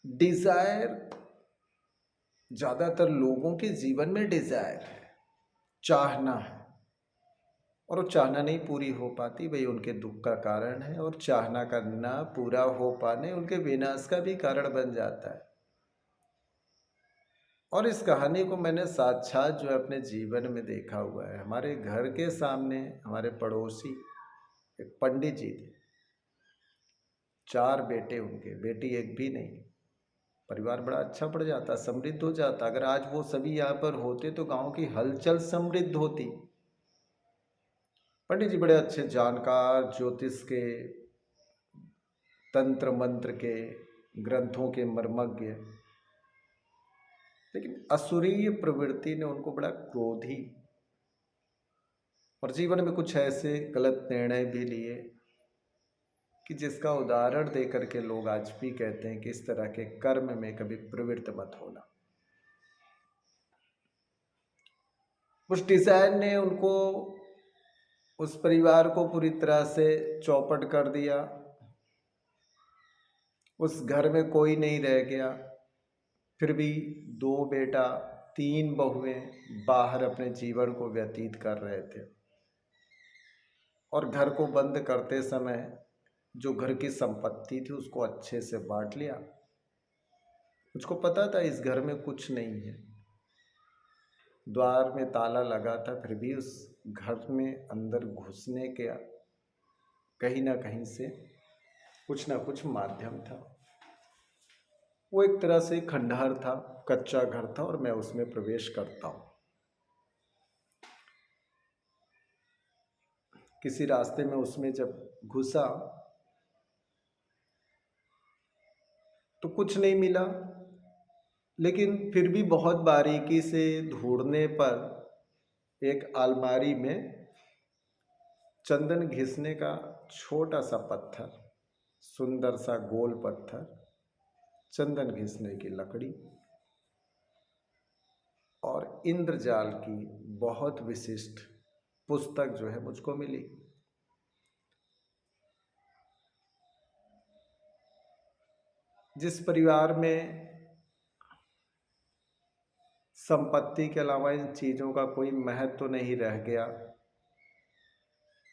Dzire, ज्यादातर लोगों के जीवन में डिजायर है, चाहना है। और वो चाहना नहीं पूरी हो पाती, वही उनके दुख का कारण है। और चाहना करना पूरा हो पाने उनके विनाश का भी कारण बन जाता है। और इस कहानी को मैंने साक्षात जो है अपने जीवन में देखा हुआ है। हमारे घर के सामने हमारे पड़ोसी एक पंडित जी थे। 4 बेटे, उनके बेटी एक भी नहीं। परिवार बड़ा अच्छा पड़ जाता, समृद्ध हो जाता। अगर आज वो सभी यहाँ पर होते तो गांव की हलचल समृद्ध होती। पंडित जी बड़े अच्छे जानकार, ज्योतिष के, तंत्र मंत्र के, ग्रंथों के मर्मज्ञ। लेकिन असुरीय प्रवृत्ति ने उनको बड़ा क्रोधी और जीवन में कुछ ऐसे गलत निर्णय भी लिए कि जिसका उदाहरण देकर के लोग आज भी कहते हैं कि इस तरह के कर्म में कभी प्रवृत्त मत होना। उस डिजाइन ने उनको, उस परिवार को पूरी तरह से चौपट कर दिया। उस घर में कोई नहीं रह गया। फिर भी 2 बेटा 3 बहुएं बाहर अपने जीवन को व्यतीत कर रहे थे। और घर को बंद करते समय जो घर की संपत्ति थी उसको अच्छे से बांट लिया। मुझको पता था इस घर में कुछ नहीं है, द्वार में ताला लगा था, फिर भी उस घर में अंदर घुसने के कहीं ना कहीं से कुछ ना कुछ माध्यम था। वो एक तरह से खंडहर था, कच्चा घर था, और मैं उसमें प्रवेश करता हूँ। किसी रास्ते में उसमें जब घुसा तो कुछ नहीं मिला। लेकिन फिर भी बहुत बारीकी से ढूंढने पर एक अलमारी में चंदन घिसने का छोटा सा पत्थर, सुंदर सा गोल पत्थर, चंदन घिसने की लकड़ी और इंद्रजाल की बहुत विशिष्ट पुस्तक जो है मुझको मिली। जिस परिवार में संपत्ति के अलावा इन चीज़ों का कोई महत्व तो नहीं रह गया,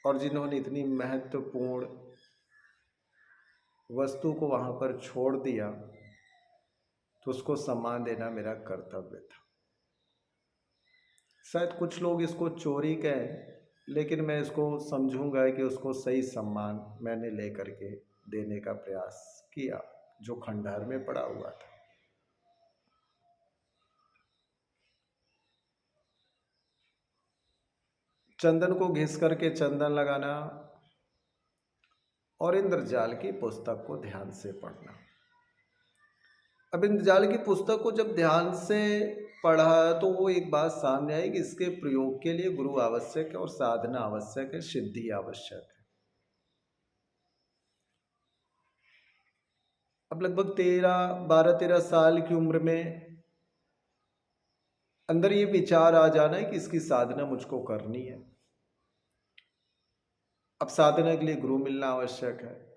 और जिन्होंने इतनी महत्वपूर्ण वस्तु को वहाँ पर छोड़ दिया, तो उसको सम्मान देना मेरा कर्तव्य था। शायद कुछ लोग इसको चोरी कहें, लेकिन मैं इसको समझूंगा कि उसको सही सम्मान मैंने लेकर के देने का प्रयास किया जो खंडहर में पड़ा हुआ था। चंदन को घिस करके चंदन लगाना और इंद्रजाल की पुस्तक को ध्यान से पढ़ना। अब इंद्रजाल की पुस्तक को जब ध्यान से पढ़ा तो वो एक बात सामने आई कि इसके प्रयोग के लिए गुरु आवश्यक है और साधना आवश्यक है, सिद्धि आवश्यक है। अब लगभग 12-13 साल की उम्र में अंदर ये विचार आ जाना है कि इसकी साधना मुझको करनी है। अब साधना के लिए गुरु मिलना आवश्यक है।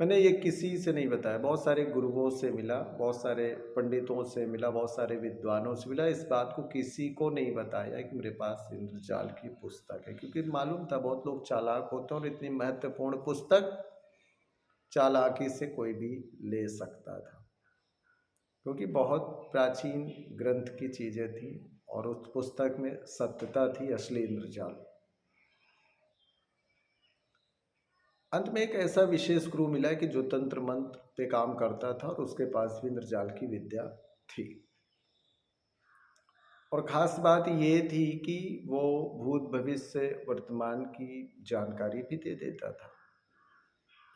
मैंने ये किसी से नहीं बताया, बहुत सारे गुरुओं से मिला, बहुत सारे पंडितों से मिला, बहुत सारे विद्वानों से मिला। इस बात को किसी को नहीं बताया कि मेरे पास इंद्रजाल की पुस्तक है, क्योंकि मालूम था बहुत लोग चालाक होते हैं और इतनी महत्वपूर्ण पुस्तक चालाकी से कोई भी ले सकता था, क्योंकि बहुत प्राचीन ग्रंथ की चीज़ें थी और उस पुस्तक में सत्यता थी, असली इंद्रजाल। अंत में एक ऐसा विशेष गुरु मिला कि जो तंत्र मंत्र पे काम करता था और उसके पास भी इंद्रजाल की विद्या थी। और खास बात ये थी कि वो भूत भविष्य वर्तमान की जानकारी भी दे देता था।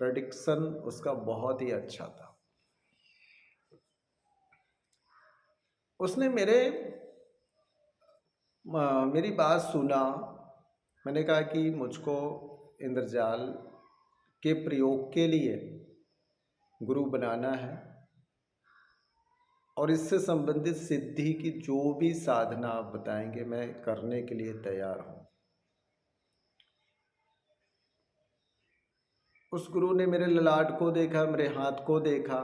प्रेडिक्शन उसका बहुत ही अच्छा था। उसने मेरी बात सुना। मैंने कहा कि मुझको इंद्रजाल के प्रयोग के लिए गुरु बनाना है और इससे संबंधित सिद्धि की जो भी साधना आप बताएंगे मैं करने के लिए तैयार हूँ। उस गुरु ने मेरे ललाट को देखा, मेरे हाथ को देखा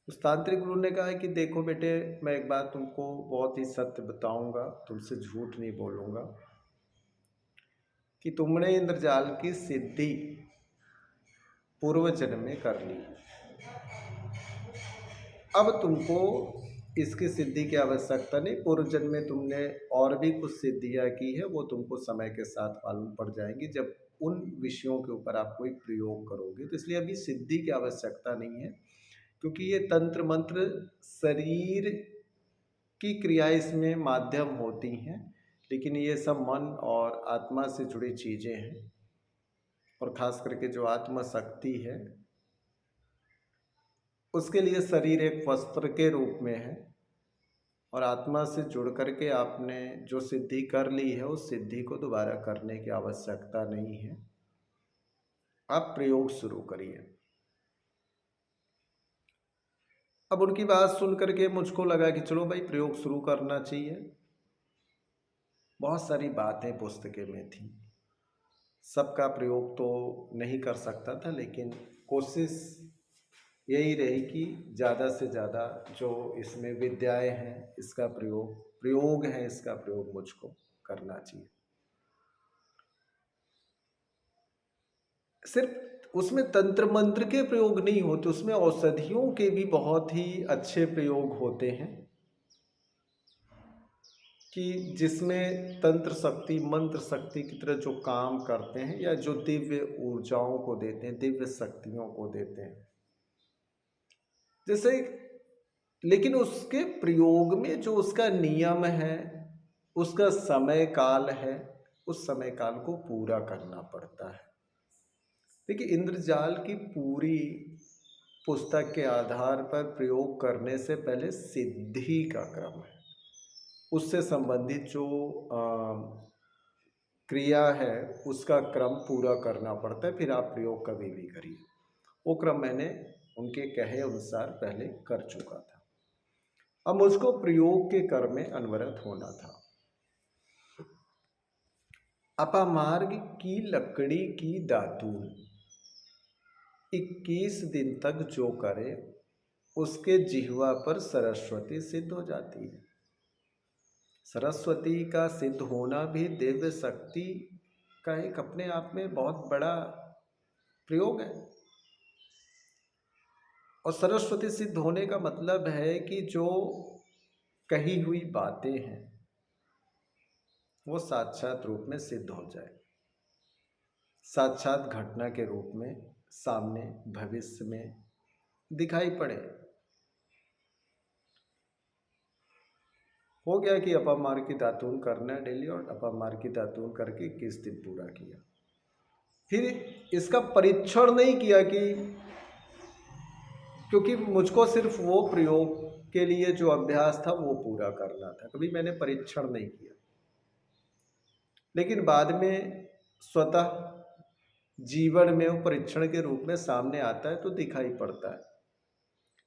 उस तांत्रिक गुरु ने कहा है कि देखो बेटे, मैं एक बात तुमको बहुत ही सत्य बताऊंगा, तुमसे झूठ नहीं बोलूंगा, कि तुमने इंद्रजाल की सिद्धि पूर्व जन्म में कर ली। अब तुमको इसकी सिद्धि की आवश्यकता नहीं। पूर्व जन्म में तुमने और भी कुछ सिद्धियां की है, वो तुमको समय के साथ मालूम पड़ जाएंगी जब उन विषयों के ऊपर आप कोई प्रयोग करोगे। तो इसलिए अभी सिद्धि की आवश्यकता नहीं है, क्योंकि ये तंत्र मंत्र शरीर की क्रिया इसमें माध्यम होती हैं, लेकिन ये सब मन और आत्मा से जुड़ी चीज़ें हैं। और ख़ास करके जो आत्मा शक्ति है, उसके लिए शरीर एक वस्त्र के रूप में है, और आत्मा से जुड़ करके आपने जो सिद्धि कर ली है, उस सिद्धि को दोबारा करने की आवश्यकता नहीं है। आप प्रयोग शुरू करिए। अब उनकी बात सुन करके मुझको लगा कि चलो भाई, प्रयोग शुरू करना चाहिए। बहुत सारी बातें पुस्तकें में थी, सबका प्रयोग तो नहीं कर सकता था, लेकिन कोशिश यही रही कि ज़्यादा से ज़्यादा जो इसमें विद्याएं हैं, इसका प्रयोग है, इसका प्रयोग मुझको करना चाहिए। सिर्फ उसमें तंत्र मंत्र के प्रयोग नहीं होते, उसमें औषधियों के भी बहुत ही अच्छे प्रयोग होते हैं, कि जिसमें तंत्र शक्ति मंत्र शक्ति की तरह जो काम करते हैं, या जो दिव्य ऊर्जाओं को देते हैं, दिव्य शक्तियों को देते हैं, जैसे। लेकिन उसके प्रयोग में जो उसका नियम है, उसका समय काल है, उस समय काल को पूरा करना पड़ता है। देखिए, इंद्रजाल की पूरी पुस्तक के आधार पर प्रयोग करने से पहले सिद्धि का क्रम है, उससे संबंधित जो क्रिया है, उसका क्रम पूरा करना पड़ता है, फिर आप प्रयोग कभी भी करिए। वो क्रम मैंने उनके कहे अनुसार पहले कर चुका था। अब मुझको प्रयोग के कर्म में अनवरत होना था। अपामार्ग की लकड़ी की दातून 21 दिन तक जो करे, उसके जिह्वा पर सरस्वती सिद्ध हो जाती है। सरस्वती का सिद्ध होना भी दिव्य शक्ति का एक अपने आप में बहुत बड़ा प्रयोग है। और सरस्वती सिद्ध होने का मतलब है कि जो कही हुई बातें हैं, वो साक्षात रूप में सिद्ध हो जाए, साक्षात घटना के रूप में सामने भविष्य में दिखाई पड़े। हो गया कि अपामार की दातून करना है डेली, और अपामार की दातून करके 21 दिन पूरा किया। फिर इसका परीक्षण नहीं किया, क्योंकि मुझको सिर्फ वो प्रयोग के लिए जो अभ्यास था वो पूरा करना था, कभी मैंने परीक्षण नहीं किया। लेकिन बाद में स्वतः जीवन में वो परीक्षण के रूप में सामने आता है, तो दिखाई पड़ता है।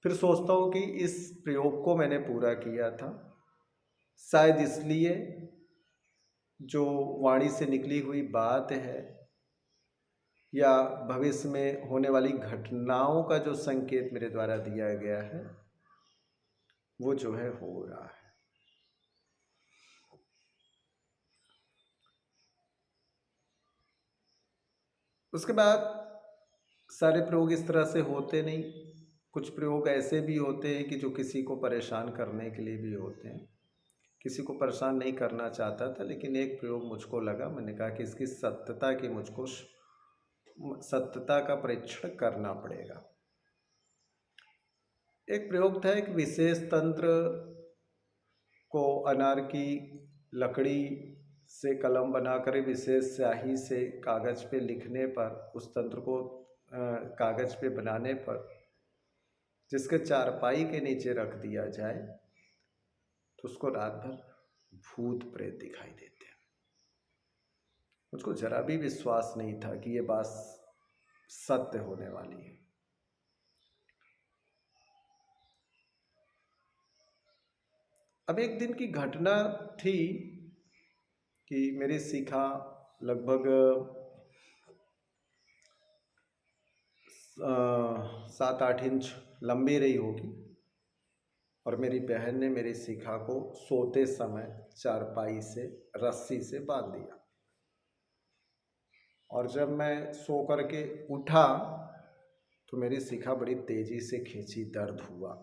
फिर सोचता हूँ कि इस प्रयोग को मैंने पूरा किया था, शायद इसलिए जो वाणी से निकली हुई बात है, या भविष्य में होने वाली घटनाओं का जो संकेत मेरे द्वारा दिया गया है, वो जो है हो रहा है। उसके बाद सारे प्रयोग इस तरह से होते नहीं। कुछ प्रयोग ऐसे भी होते हैं कि जो किसी को परेशान करने के लिए भी होते हैं। किसी को परेशान नहीं करना चाहता था, लेकिन एक प्रयोग मुझको लगा, मैंने कहा कि इसकी सत्यता की मुझको सत्यता का परीक्षण करना पड़ेगा। एक प्रयोग था, एक विशेष तंत्र को अनार की लकड़ी से कलम बनाकर विशेष स्याही से कागज पे लिखने पर, उस तंत्र को कागज पे बनाने पर जिसके चारपाई के नीचे रख दिया जाए, तो उसको रात भर भूत प्रेत दिखाई देते हैं। मुझको जरा भी विश्वास नहीं था कि ये बात सत्य होने वाली है। अब एक दिन की घटना थी कि मेरी शिखा लगभग 7-8 इंच लंबी रही होगी, और मेरी बहन ने मेरी शिखा को सोते समय चारपाई से रस्सी से बांध दिया। और जब मैं सो करके उठा तो मेरी शिखा बड़ी तेजी से खींची, दर्द हुआ।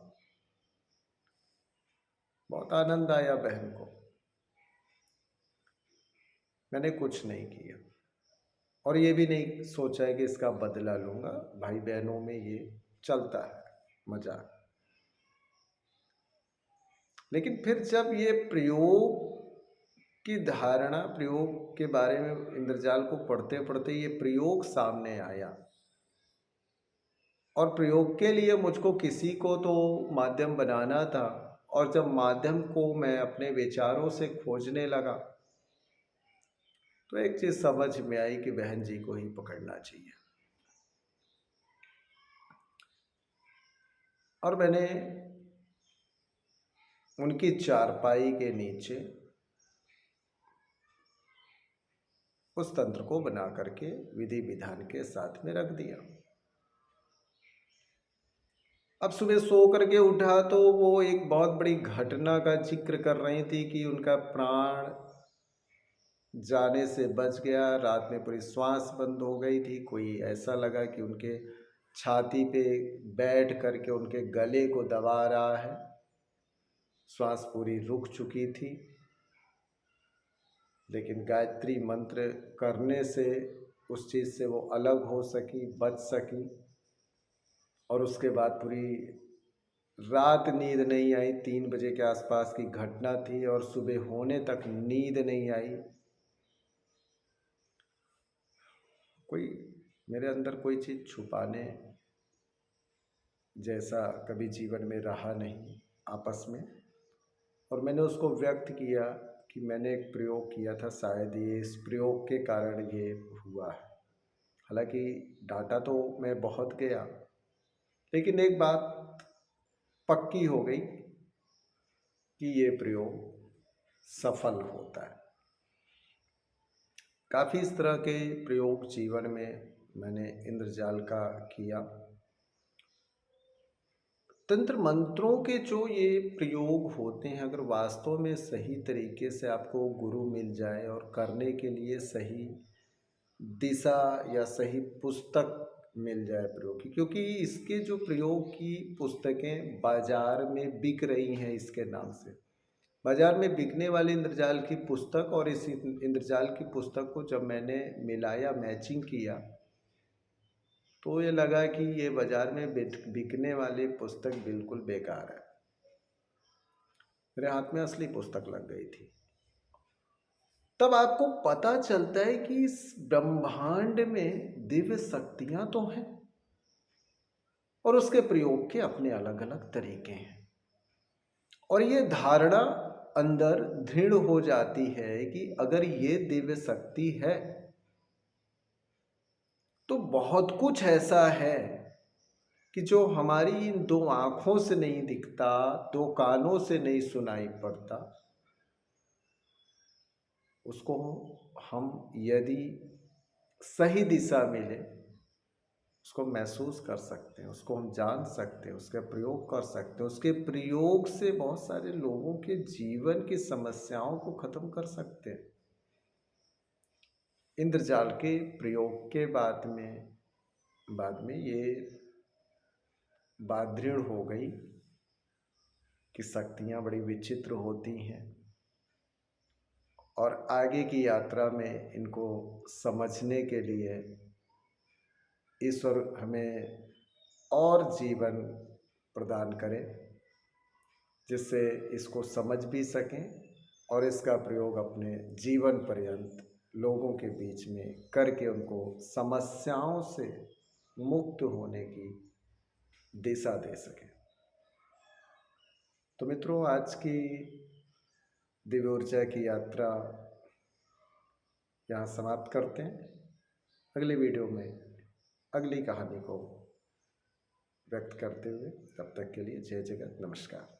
बहुत आनंद आया बहन को। मैंने कुछ नहीं किया और ये भी नहीं सोचा है कि इसका बदला लूंगा। भाई बहनों में ये चलता है मजाक। लेकिन फिर जब ये प्रयोग की धारणा, प्रयोग के बारे में इंद्रजाल को पढ़ते पढ़ते ये प्रयोग सामने आया और प्रयोग के लिए मुझको किसी को तो माध्यम बनाना था। और जब माध्यम को मैं अपने विचारों से खोजने लगा तो एक चीज समझ में आई कि बहन जी को ही पकड़ना चाहिए। और मैंने उनकी चारपाई के नीचे उस तंत्र को बना करके विधि विधान के साथ में रख दिया। अब सुबह सो करके उठा तो वो एक बहुत बड़ी घटना का जिक्र कर रही थी कि उनका प्राण जाने से बच गया। रात में पूरी श्वास बंद हो गई थी। कोई ऐसा लगा कि उनके छाती पे बैठ करके उनके गले को दबा रहा है। श्वास पूरी रुक चुकी थी, लेकिन गायत्री मंत्र करने से उस चीज़ से वो अलग हो सकी, बच सकी। और उसके बाद पूरी रात नींद नहीं आई। 3 बजे के आसपास की घटना थी और सुबह होने तक नींद नहीं आई। कोई मेरे अंदर कोई चीज़ छुपाने जैसा कभी जीवन में रहा नहीं आपस में। और मैंने उसको व्यक्त किया कि मैंने एक प्रयोग किया था, शायद ये इस प्रयोग के कारण ये हुआ है। हालांकि डाटा तो मैं बहुत गया, लेकिन एक बात पक्की हो गई कि ये प्रयोग सफल होता है। काफ़ी इस तरह के प्रयोग जीवन में मैंने इंद्रजाल का किया। तंत्र मंत्रों के जो ये प्रयोग होते हैं, अगर वास्तव में सही तरीके से आपको गुरु मिल जाए और करने के लिए सही दिशा या सही पुस्तक मिल जाए प्रयोग की, क्योंकि इसके जो प्रयोग की पुस्तकें बाजार में बिक रही हैं इसके नाम से। बाजार में बिकने वाली इंद्रजाल की पुस्तक और इस इंद्रजाल की पुस्तक को जब मैंने मिलाया, मैचिंग किया, तो ये लगा कि ये बाजार में बिकने वाली पुस्तक बिल्कुल बेकार है। मेरे हाथ में असली पुस्तक लग गई थी। तब आपको पता चलता है कि इस ब्रह्मांड में दिव्य शक्तियां तो हैं और उसके प्रयोग के अपने अलग अलग तरीके हैं। और ये धारणा अंदर दृढ़ हो जाती है कि अगर ये दिव्य शक्ति है तो बहुत कुछ ऐसा है कि जो हमारी इन 2 आँखों से नहीं दिखता, 2 कानों से नहीं सुनाई पड़ता, उसको हम यदि सही दिशा मिले उसको महसूस कर सकते हैं, उसको हम जान सकते हैं, उसका प्रयोग कर सकते हैं। उसके प्रयोग से बहुत सारे लोगों के जीवन की समस्याओं को खत्म कर सकते हैं। इंद्रजाल के प्रयोग के बाद में ये बात दृढ़ हो गई कि शक्तियाँ बड़ी विचित्र होती हैं और आगे की यात्रा में इनको समझने के लिए ईश्वर हमें और जीवन प्रदान करें, जिससे इसको समझ भी सकें और इसका प्रयोग अपने जीवन पर्यंत लोगों के बीच में करके उनको समस्याओं से मुक्त होने की दिशा दे सकें। तो मित्रों, आज की दिव्य ऊर्जा की यात्रा यहाँ समाप्त करते हैं। अगले वीडियो में अगली कहानी को व्यक्त करते हुए, तब तक के लिए जय जगत, नमस्कार।